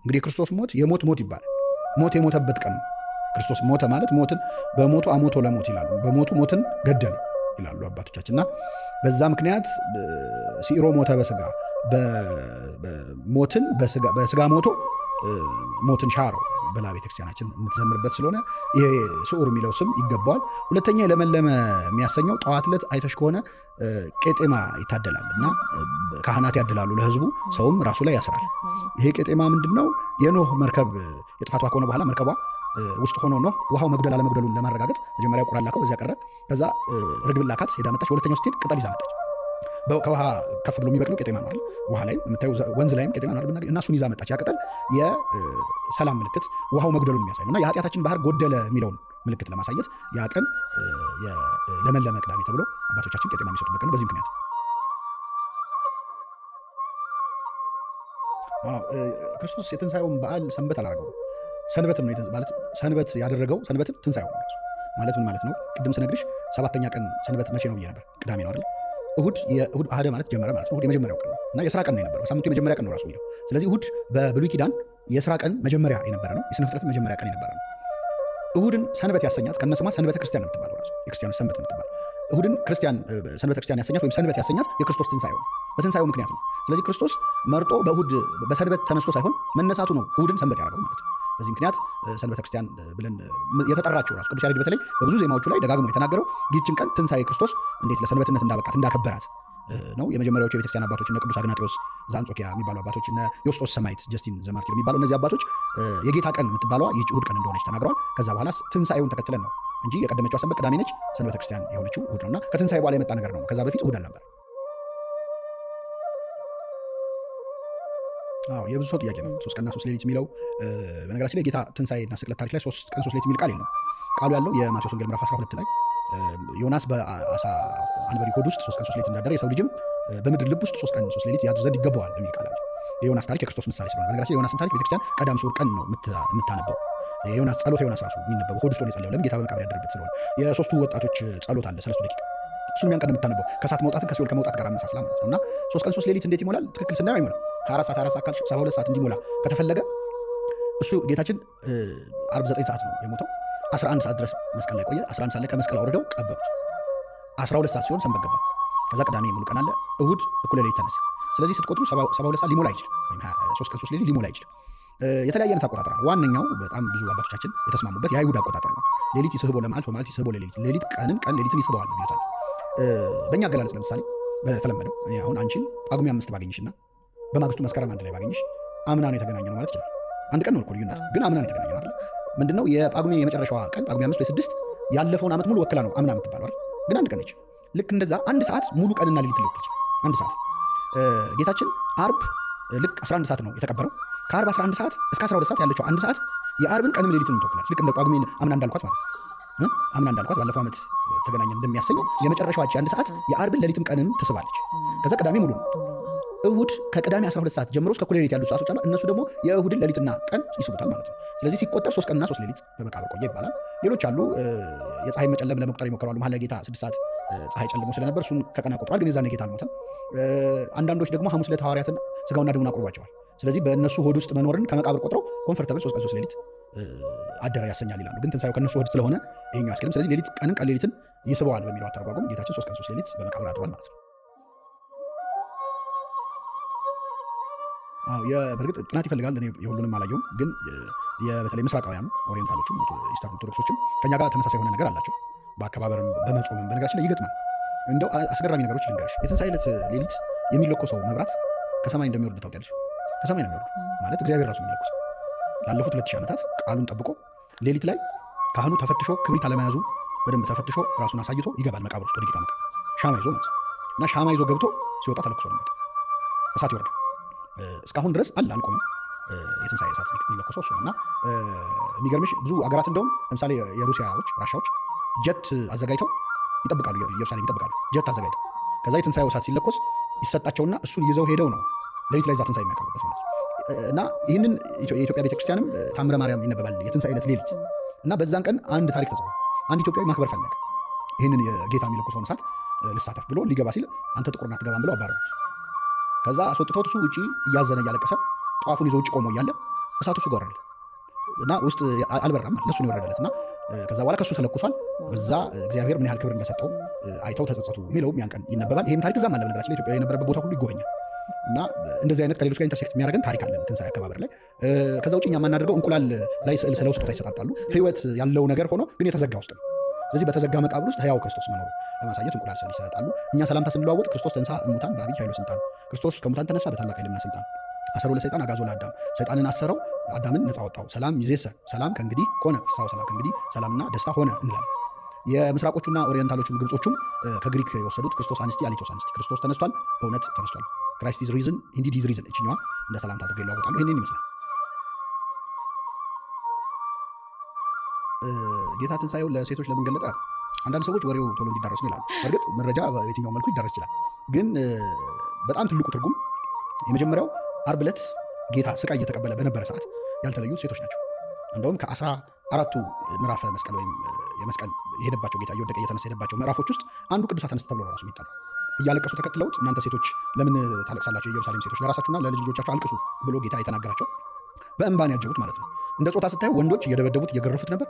እንግዲህ የክርስቶስ ሞት የሞት ሞት ይባላል። ሞት የሞተበት ቀን ነው። ክርስቶስ ሞተ ማለት ሞትን በሞቱ አሞቶ ለሞት ይላሉ። በሞቱ ሞትን ገደለ ይላሉ አባቶቻችን። እና በዛ ምክንያት ሲሮ ሞተ በስጋ ሞትን በስጋ ሞቶ ሞትን ሻረው ብላ ቤተክርስቲያናችን የምትዘምርበት ስለሆነ ይሄ ስዑር የሚለው ስም ይገባዋል። ሁለተኛ የለመለመ የሚያሰኘው ጠዋት ዕለት አይተሽ ከሆነ ቄጤማ ይታደላል እና ካህናት ያድላሉ ለህዝቡ፣ ሰውም ራሱ ላይ ያስራል። ይሄ ቄጤማ ምንድነው? የኖህ መርከብ የጥፋቷ ከሆነ በኋላ መርከቧ ውስጥ ሆኖ ኖህ ውሃው መጉደል አለመጉደሉን ለማረጋገጥ መጀመሪያ ቁራ ላከው፣ በዚያ ቀረ። ከዛ ርግብ ላካት፣ ሄዳ መጣች። በሁለተኛው ስትሄድ ቅጠል ይዛ መጣች። ከውሃ ከፍ ብሎ የሚበቅለው ቄጤማ ነው አይደል? ውሃ ላይ የምታዩ ወንዝ ላይም ቄጤማ ነው አይደል? እና እሱን ይዛ መጣች። ያ ቅጠል የሰላም ምልክት፣ ውሃው መጉደሉን የሚያሳይ ነው እና የኃጢአታችን ባህር ጎደለ የሚለውን ምልክት ለማሳየት ያ ቀን ለመለመ ቅዳሜ ተብሎ አባቶቻችን ቄጤማ የሚሰጡበት ቀን በዚህ ምክንያት። ክርስቶስ የትንሣኤውን በዓል ሰንበት አላደረገው፣ ሰንበትም ነው ማለት ሰንበት ያደረገው። ሰንበትም ትንሣኤው ነው ማለት ምን ማለት ነው? ቅድም ስነግርሽ ሰባተኛ ቀን ሰንበት መቼ ነው ብዬ ነበር። ቅዳሜ ነው አይደል? እሁድ አህደ ማለት ጀመረ ማለት ነው። እሁድ የመጀመሪያው ቀን ነው እና የስራ ቀን ነው የነበረው። በሳምንቱ የመጀመሪያ ቀን ነው ራሱ የሚለው። ስለዚህ እሁድ በብሉይ ኪዳን የስራ ቀን መጀመሪያ የነበረ ነው። የስነ ፍጥረት መጀመሪያ ቀን የነበረ ነው። እሁድን ሰንበት ያሰኛት ከነስሟ ሰንበተ ክርስቲያን ነው የምትባለው። ራሱ የክርስቲያኖች ሰንበት ነው የምትባለው። እሁድን ሰንበተ ክርስቲያን ያሰኛት ወይም ሰንበት ያሰኛት የክርስቶስ ትንሣኤው ነው። በትንሣኤው ምክንያት ነው። ስለዚህ ክርስቶስ መርጦ በእሁድ በሰንበት ተነስቶ ሳይሆን መነሳቱ ነው እሁድን ሰንበት ያደረገው ማለት ነው። በዚህ ምክንያት ሰንበተ ክርስቲያን ብለን የተጠራቸው ራሱ ቅዱስ ያሬድ በተለይ በብዙ ዜማዎቹ ላይ ደጋግሞ የተናገረው ይህችን ቀን ትንሣኤ ክርስቶስ እንዴት ለሰንበትነት እንዳበቃት እንዳከበራት ነው። የመጀመሪያዎቹ የቤተክርስቲያን አባቶች እነ ቅዱስ አግናጤዎስ ዘአንጾኪያ የሚባሉ አባቶች፣ እነ ዮስጦስ ሰማዕት፣ ጀስቲን ዘማርቲር የሚባሉ እነዚህ አባቶች የጌታ ቀን የምትባለዋ ይህች እሁድ ቀን እንደሆነች ተናግረዋል። ከዛ በኋላ ትንሣኤውን ተከትለን ነው እንጂ የቀደመችዋ ሰንበት ቅዳሜ ነች። ሰንበተ ክርስቲያን የሆነችው እሁድ ነው እና ከትንሣኤ በኋላ የመጣ ነገር ነው። ከዛ በፊት እሁድ አልነበር። የብዙ ሰው ጥያቄ ነው 3 ቀንና 3 ሌሊት የሚለው። በነገራችን ላይ ጌታ ትንሣኤና ስቅለት ታሪክ ላይ 3 ቀን 3 ሌሊት የሚል ቃል የለም። ቃሉ ያለው የማቴዎስ ወንጌል ምዕራፍ 12 ላይ ዮናስ በአሳ አንበሪ ሆድ ውስጥ 3 ቀን 3 ሌሊት እንዳደረ የሰው ልጅም በምድር ልብ ውስጥ 3 ቀን 3 ሌሊት ያድር ዘንድ ይገባዋል የሚል ቃል አለ። የዮናስ ታሪክ የክርስቶስ ምሳሌ ስለሆነ በነገራችን ላይ የዮናስን ታሪክ ቤተክርስቲያን ቀዳም ስዑር ቀን ነው የምታነበው። የዮናስ ጸሎት ዮናስ ራሱ የሚነበበው ሆድ ውስጥ ነው የጸለየው። ለምን? ጌታ በመቃብር ያደረበት ስለሆነ። የሶስቱ ወጣቶች ጸሎት አለ 3 ደቂቃ፣ እሱን ያን ቀን የምታነበው ከእሳት መውጣትን ከሲኦል ከመውጣት ጋር አመሳስላ ማለት ነው። እና 3 ቀን 3 ሌሊት እንዴት ይሞላል? ትክክል ስናየው አይሞላም። 24 ሰዓት ካልሽ 72 ሰዓት እንዲሞላ ከተፈለገ እሱ ጌታችን ዓርብ 9 ሰዓት ነው የሞተው። 11 ሰዓት ድረስ መስቀል ላይ ቆየ። 11 ሰዓት ላይ ከመስቀል አውርደው ቀበሩት። 12 ሰዓት ሲሆን ሰንበት ገባ። ከዛ ቅዳሜ ሙሉ ቀን አለ። እሁድ እኩለ ሌሊት ተነሳ። ስለዚህ ስትቆጥሩ 72 ሰዓት ሊሞላ አይችልም፣ ወይም 3 ቀን 3 ሌሊት ሊሞላ አይችልም። የተለያየ አይነት አቆጣጠር ነው። ዋነኛው በጣም ብዙ አባቶቻችን የተስማሙበት የአይሁድ አቆጣጠር ነው። ሌሊት ይስህቦ ለመዓልት ወመዓልት ይስህቦ ለሌሊት፣ ሌሊት ቀንን ቀን ሌሊትን ይስበዋል ይሉታል። በእኛ አገላለጽ ለምሳሌ በተለመደው አሁን አንቺን ጳጉሜ 5 ባገኝሽና በማግስቱ መስከረም 1 ላይ ባገኝሽ አምና ነው የተገናኘ ነው ማለት ይችላል። አንድ ቀን ነው እኮ ልዩነት፣ ግን አምና ነው የተገናኘ ነው አይደል? ምንድነው የጳጉሜ የመጨረሻዋ ቀን ጳጉሜ 5 ወይ 6 ያለፈውን ዓመት ሙሉ ወክላ ነው አምና የምትባለው አይደል? ግን አንድ ቀን ነች። ልክ እንደዛ አንድ ሰዓት ሙሉ ቀንና ሌሊት ልወክል አንድ ሰዓት። ጌታችን ዓርብ ልክ 11 ሰዓት ነው የተቀበረው። ከዓርብ 11 ሰዓት እስከ 12 ሰዓት ያለችው አንድ ሰዓት የዓርብን ቀንም ሌሊትን ትወክላለች። ልክ እንደ ጳጉሜን አምና እንዳልኳት ማለት ነው። አምና እንዳልኳት ባለፈው ዓመት ተገናኘን እንደሚያሰኘው የመጨረሻዋች አንድ ሰዓት የዓርብን ሌሊትም ቀንም ትስባለች። ከዛ ቅዳሜ ሙሉ ነው። እሁድ ከቅዳሜ 12 ሰዓት ጀምሮ እስከ እኩለ ሌሊት ያሉ ሰዓቶች አሉ። እነሱ ደግሞ የእሁድን ሌሊትና ቀን ይስቡታል ማለት ነው። ስለዚህ ሲቆጠር 3 ቀንና 3 ሌሊት በመቃብር ቆየ ይባላል። ሌሎች አሉ የፀሐይ መጨለም ለመቁጠር ይሞክራሉ። መሀል ላይ ጌታ 6 ሰዓት ፀሐይ ጨልሞ ስለነበር እሱን ከቀን ቆጥሯል። ግን የዛኔ ጌታ አልሞተም። አንዳንዶች ደግሞ ሐሙስ ዕለት ሐዋርያትን ስጋውና ደሙን አቁርቧቸዋል። ስለዚህ በእነሱ ሆድ ውስጥ መኖርን ከመቃብር ቆጥረው ኮንፈርተብል 3 ቀን 3 ሌሊት አደረ ያሰኛል ይላሉ። ግን ትንሣኤው ከእነሱ ሆድ ስለሆነ ይሄኛው አያስኬድም። ስለዚህ ሌሊት ቀንን ቀን ሌሊትን ይስበዋል በሚለው አተረጓጎም ጌታችን 3 ቀን 3 ሌሊት በመቃብር አድሯል ማለት ነው። በእርግጥ ጥናት ይፈልጋል። እኔ የሁሉንም አላየውም። ግን በተለይ ምስራቃውያኑ ኦሪየንታሎችም ኢስተርን ኦርቶዶክሶችም ከኛ ጋር ተመሳሳይ የሆነ ነገር አላቸው። በአከባበርም በመጾምም በነገራችን ላይ ይገጥማል። እንደው አስገራሚ ነገሮች ልንገርሽ። የትንሣኤ ዕለት ሌሊት የሚለኮሰው መብራት ከሰማይ እንደሚወርድ ታውቂያለሽ? ከሰማይ ነው የሚወርድ ማለት እግዚአብሔር ራሱ የሚለኮሰው። ላለፉት 2000 ዓመታት ቃሉን ጠብቆ ሌሊት ላይ ካህኑ ተፈትሾ ክብሪት አለመያዙ በደንብ ተፈትሾ ራሱን አሳይቶ ይገባል መቃብር ውስጥ ወደ ጌታ መቃብር ሻማ ይዞ ማለት ነው። እና ሻማ ይዞ ገብቶ ሲወጣ ተለኩሶ ነው የሚወጣው። እሳት ይወርዳል። እስካሁን ድረስ አልቆመም። የትንሣኤ እሳት የሚለኮሰው እሱ ነው። እና የሚገርምሽ ብዙ አገራት እንደውም ለምሳሌ የሩሲያዎች ራሻዎች ጀት አዘጋጅተው ይጠብቃሉ። ኢየሩሳሌም ይጠብቃሉ ጀት አዘጋጅተው። ከዛ የትንሣኤው እሳት ሲለኮስ ይሰጣቸውና እሱን ይዘው ሄደው ነው ሌሊት ላይ እዛ ትንሣኤ የሚያቀርቡበት ማለት ነው። እና ይህንን የኢትዮጵያ ቤተክርስቲያንም ታምረ ማርያም ይነበባል የትንሣኤ ዕለት ሌሊት። እና በዛን ቀን አንድ ታሪክ ተጽፏል። አንድ ኢትዮጵያዊ ማክበር ፈለገ። ይህንን የጌታ የሚለኮሰውን እሳት ልሳተፍ ብሎ ሊገባ ሲል አንተ ጥቁር ናት ገባም ብለው አባረሩት። ከዛ አስወጥተውት እሱ ውጪ እያዘነ እያለቀሰ ጧፉን ይዞ ውጭ ቆሞ እያለ እሳቱ እሱ ጋር ወረደ እና ውስጥ አልበራም፣ ለሱ ነው የወረደለት እና ከዛ በኋላ ከሱ ተለኩሷል። በዛ እግዚአብሔር ምን ያህል ክብር እንደሰጠው አይተው ተጸጸቱ የሚለውም ያን ቀን ይነበባል። ይህም ታሪክ እዛም አለ። በነገራችን ላይ ኢትዮጵያ የነበረበት ቦታ ሁሉ ይጎበኛል እና እንደዚህ አይነት ከሌሎች ጋር ኢንተርሴክት የሚያደርገን ታሪክ አለን ትንሣኤ አከባበር ላይ። ከዛ ውጭ እኛ የማናደርገው እንቁላል ላይ ስዕል ስለ ስጦታ ይሰጣጣሉ። ህይወት ያለው ነገር ሆኖ ግን የተዘጋ ውስጥ ነው። ስለዚህ በተዘጋ መቃብር ውስጥ ህያው ክርስቶስ መኖሩ ለማሳየት እንቁላል ስዕል ይሰጣሉ። እኛ ሰላምታ ስንለዋወጥ ክርስቶስ ተንሥአ እሙታን በዐቢይ ኃይል ወሥልጣን፣ ክርስቶስ ከሙታን ተነሳ በታላቅ ኃይልና ስልጣን፣ አሰሮ ለሰይጣን አግዓዞ ለአዳም፣ ሰይጣንን አሰረው አዳምን ነፃ ወጣው፣ ሰላም ይእዜሰ ሰላም ከእንግዲህ ኮነ ፍስሐ ሰላም፣ ከእንግዲህ ሰላምና ደስታ ሆነ እንላለን። የምስራቆቹና ኦሪየንታሎቹም ግብጾቹም ከግሪክ የወሰዱት ክርስቶስ አንስቲ አሊቶስ አንስቲ፣ ክርስቶስ ተነስቷል፣ በእውነት ተነስቷል፣ ክራይስት ኢዝ ሪዝን ኢንዲድ ኢዝ ሪዝን፣ እችኛዋ እንደ ሰላምታ አድርገው ይለዋወጣሉ። ይህንን ይመስላል። ጌታ ትንሣኤውን ለሴቶች ለምን ገለጠ? አንዳንድ ሰዎች ወሬው ቶሎ እንዲዳረስ ነው ይላሉ። በእርግጥ መረጃ በየትኛው መልኩ ሊዳረስ ይችላል። ግን በጣም ትልቁ ትርጉም የመጀመሪያው ዓርብ ዕለት ጌታ ስቃይ እየተቀበለ በነበረ ሰዓት ያልተለዩት ሴቶች ናቸው። እንደውም ከ14ቱ ምዕራፈ መስቀል ወይም የመስቀል የሄደባቸው ጌታ እየወደቀ እየተነሳ የሄደባቸው ምዕራፎች ውስጥ አንዱ ቅዱሳት አንስት ተብሎ ራሱ የሚጠራው እያለቀሱ ተከትለውት እናንተ ሴቶች ለምን ታለቅሳላችሁ? የኢየሩሳሌም ሴቶች ለራሳችሁና ለልጅ ልጆቻችሁ አልቅሱ ብሎ ጌታ የተናገራቸው በእንባን ያጀቡት ማለት ነው። እንደ ጾታ ስታዩ ወንዶች እየደበደቡት እየገረፉት ነበር፣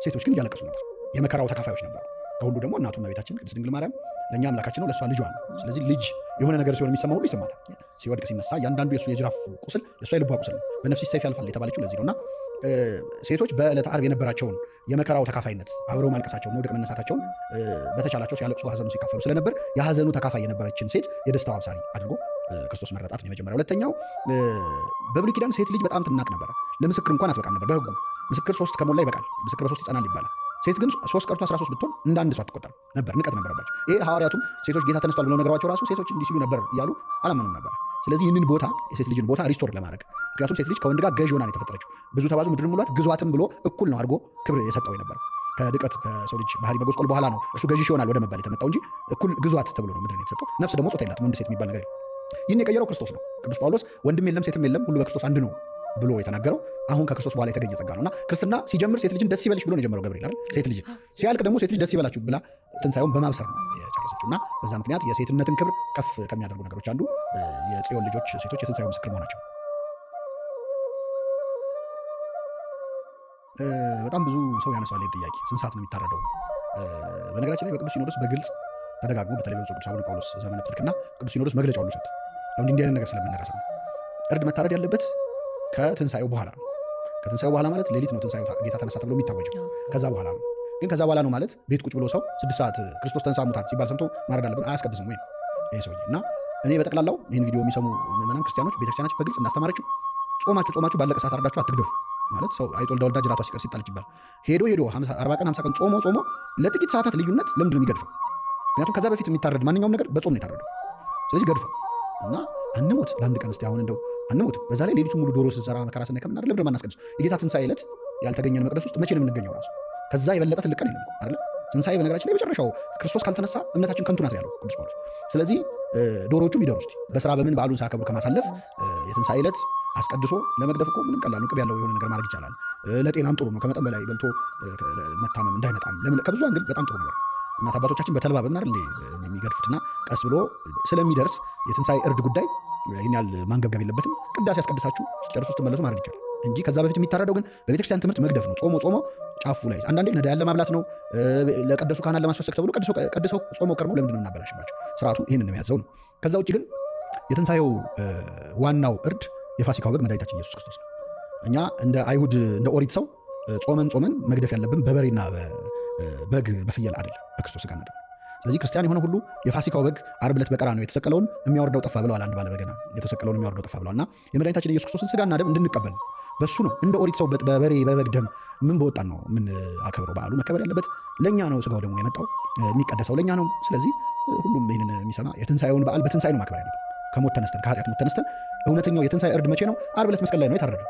ሴቶች ግን እያለቀሱ ነበር። የመከራው ተካፋዮች ነበሩ። ከሁሉ ደግሞ እናቱ እመቤታችን ቅድስት ድንግል ማርያም ለእኛ አምላካችን ነው፣ ለእሷ ልጇ ነው። ስለዚህ ልጅ የሆነ ነገር ሲሆን የሚሰማ ሁሉ ይሰማታል። ሲወድቅ ሲነሳ እያንዳንዱ የእሱ የጅራፍ ቁስል የእሷ የልቧ ቁስል ነው። በነፍስሽ ሰይፍ ያልፋል የተባለችው ለዚህ ነው። እና ሴቶች በዕለተ ዓርብ የነበራቸውን የመከራው ተካፋይነት አብረው ማልቀሳቸውን መውደቅ መነሳታቸውን በተቻላቸው ሲያለቅሱ ሀዘኑ ሲካፈሉ ስለነበር የሀዘኑ ተካፋይ የነበረችን ሴት የደስታው አብሳሪ አድርጎ ክርስቶስ መረጣት ነው የመጀመሪያው። ሁለተኛው በብሉይ ኪዳን ሴት ልጅ በጣም ትናቅ ነበረ። ለምስክር እንኳን አትበቃም ነበር። በሕጉ ምስክር 3 ከሞላ ይበቃል፣ ምስክር በ3 ይጸናል ይባላል። ሴት ግን 3 ቀርቶ 13 ብትሆን እንደ አንድ ሰው አትቆጠር ነበር። ንቀት ነበረባቸው። ይሄ ሐዋርያቱም ሴቶች ጌታ ተነስቷል ብለው ነገሯቸው ራሱ ሴቶች እንዲህ ሲሉ ነበር እያሉ አላመኑም ነበር። ስለዚህ ይህንን ቦታ የሴት ልጅን ቦታ ሪስቶር ለማድረግ ምክንያቱም ሴት ልጅ ከወንድ ጋር ገዥ ሆና ነው የተፈጠረችው። ብዙ ተባዙ ምድርን ሙሏት ግዟትም ብሎ እኩል ነው አድርጎ ክብር የሰጠው የነበረው። ከድቀት ከሰው ልጅ ባህሪ መጎስቆል በኋላ ነው እርሱ ገዥ ይሆናል ወደ መባል የተመጣው እንጂ እኩል ግዟት ተብሎ ነው ምድርን የተሰጠው። ነፍስ ደግሞ ጾታ የላትም፣ ወንድ ሴት የሚባል ነገር የለም። ይህን የቀየረው ክርስቶስ ነው። ቅዱስ ጳውሎስ ወንድም የለም ሴትም የለም ሁሉ በክርስቶስ አንድ ነው ብሎ የተናገረው አሁን ከክርስቶስ በኋላ የተገኘ ጸጋ ነው። እና ክርስትና ሲጀምር ሴት ልጅን ደስ ይበልሽ ብሎ ነው የጀመረው ገብርኤል አይደል? ሴት ልጅ ሲያልቅ ደግሞ ሴት ልጅ ደስ ይበላችሁ ብላ ትንሣኤውን በማብሰር ነው የጨረሰችው። እና በዛ ምክንያት የሴትነትን ክብር ከፍ ከሚያደርጉ ነገሮች አንዱ የጽዮን ልጆች ሴቶች የትንሣኤው ምስክር መሆናቸው። በጣም ብዙ ሰው ያነሳዋል ይህን ጥያቄ፣ ስንት ሰዓት ነው የሚታረደው? በነገራችን ላይ በቅዱስ ሲኖዶስ በግልጽ ተደጋግሞ በተለይ በብፁዕ ቅዱስ አቡነ ጳውሎስ ዘመነ ፕትርክና ቅዱስ ሲኖዶስ መግለጫ ሁሉ ሰጥቷል። እንዲህ አይነት ነገር ስለምንረሳ ነው። እርድ መታረድ ያለበት ከትንሣኤው በኋላ ነው። ከትንሣኤው በኋላ ማለት ሌሊት ነው ትንሣኤው ጌታ ተነሳ ተብሎ የሚታወጀው፣ ከዛ በኋላ ነው። ግን ከዛ በኋላ ነው ማለት ቤት ቁጭ ብሎ ሰው 6 ሰዓት ክርስቶስ ተነሳ ሙታን ሲባል ሰምቶ ማረድ አለበት? አያስቀድስም ወይ ይሄ ሰውዬ? እና እኔ በጠቅላላው ይህን ቪዲዮ የሚሰሙ ምዕመናን ክርስቲያኖች ቤተክርስቲያናችን በግልጽ እንዳስተማረችው ጾማችሁ ባለቀ ሰዓት አርዳችሁ አትግደፉ ማለት ሰው አይጦ ወልዳ ጅራቷ ሲቀር ሲጣለች ይባላል። ሄዶ 40 ቀን 50 ቀን ጾሞ ለጥቂት ሰዓታት ልዩነት ለምንድን ነው የሚገድፈው? ምክንያቱም ከዛ በፊት የሚታረድ ማንኛውም ነገር በጾም ነው የታረደው። ስለዚህ ገድፈው እና አንሞት ለአንድ ቀን እስቲ አሁን እንደው አንሞት። በዛ ላይ ሌሊቱን ሙሉ ዶሮ ስንሰራ መከራ ስናይ ከምናደር ለምንድን ነው የማናስቀድሰው? የጌታ ትንሣኤ ዕለት ያልተገኘን መቅደስ ውስጥ መቼ ነው የምንገኘው? ራሱ ከዛ የበለጠ ትልቅ ቀን የለም አይደለ? ትንሣኤ በነገራችን ላይ የመጨረሻው ክርስቶስ ካልተነሳ እምነታችን ከንቱ ናት ያለው ቅዱስ ጳውሎስ። ስለዚህ ዶሮዎቹም ይደሩ እስቲ በስራ በምን በዓሉን ሳያከብሩ ከማሳለፍ የትንሣኤ ዕለት አስቀድሶ ለመግደፍ እኮ ምንም ቀላል ነው። ቅብ ያለው የሆነ ነገር ማድረግ ይቻላል። ለጤናም ጥሩ ነው። ከመጠን በላይ በልቶ መታመም እንዳይመጣም ከብዙ አንግል በጣም ጥሩ ነገር። እናት አባቶቻችን በተልባ በምናር የሚገድፉትና ቀስ ብሎ ስለሚደርስ የትንሣኤ እርድ ጉዳይ ይህን ያህል ማንገብገብ የለበትም። ቅዳሴ ያስቀድሳችሁ ጨርሱ ስትመለሱ ማድረግ ይቻላል እንጂ ከዛ በፊት የሚታረደው ግን በቤተክርስቲያን ትምህርት መግደፍ ነው። ጾሞ ጫፉ ላይ አንዳንዴ ነዳ ያለ ማብላት ነው። ለቀደሱ ካህናት ለማስፈሰክ ተብሎ ቀድሰው ጾመው ከርሞ ለምንድን ነው እናበላሽባቸው? ስርዓቱ ይህንን ነው የሚያዘው ነው። ከዛ ውጭ ግን የትንሣኤው ዋናው እርድ የፋሲካው በግ መድኃኒታችን ኢየሱስ ክርስቶስ ነው። እኛ እንደ አይሁድ እንደ ኦሪት ሰው ጾመን መግደፍ ያለብን በበሬና በግ በፍየል አይደለም፣ በክርስቶስ ሥጋና ደም። ስለዚህ ክርስቲያን የሆነ ሁሉ የፋሲካው በግ ዓርብ ዕለት በቀራንዮ የተሰቀለውን የሚያወርደው ጠፋ ብለዋል አንድ ባለበገና። የተሰቀለውን የሚያወርደው ጠፋ ብለዋል እና የመድኃኒታችን ኢየሱስ ክርስቶስን ሥጋና ደም እንድንቀበል በሱ ነው። እንደ ኦሪት ሰው በበሬ በበግ ደም ምን በወጣን ነው ምን አከብረው? በዓሉ መከበር ያለበት ለእኛ ነው። ሥጋው ደግሞ የመጣው የሚቀደሰው ለእኛ ነው። ስለዚህ ሁሉም ይህንን የሚሰማ የትንሣኤውን በዓል በትንሣኤ ነው ማክበር ያለብን። ከሞት ተነስተን ከኃጢአት ሞት ተነስተን እውነተኛው የትንሣኤ እርድ መቼ ነው? ዓርብ ዕለት መስቀል ላይ ነው የታረደው።